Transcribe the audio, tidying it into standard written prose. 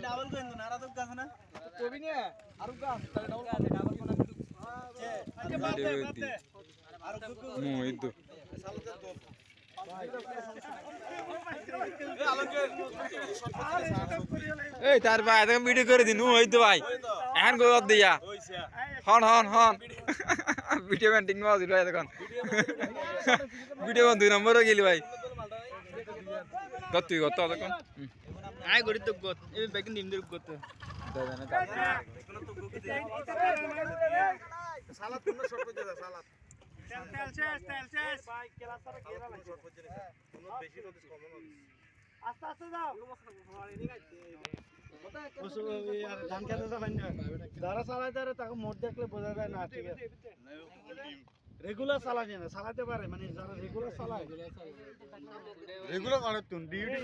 double coin না আর তো গাছ না কবি নে আর গাছ তাহলে ডাবল কোনা আচ্ছা বাদ দে আর মোহিত এই তার ভাই তুমি ভিডিও করে দিন ওই তো ভাই এখন কই দিয়া হন হন হন ভিডিও পেন্টিং মাছ দিল এখন ভিডিও 2 নম্বরও গেলি ভাই কত কত এখন আই গড়ি তো গত এই বেকিন দিন দের গত সালাদ কোন শর্ট করে দে সালাদ তেল শেষ ভাই কেলা সারা ঘেরা লাগে শর্ট করে দে কোন বেশি রোদ কমন হবে আস্তে আস্তে যাও ওসব यार ধান খেতে যাবেন না যারা চালাতে পারে তাকে মোট দেখলে বোঝা যায় না ঠিক আছে রেগুলার চালাতে না চালাতে পারে মানে যারা রেগুলার চালায় রেগুলার মানে তুমি ডিউটি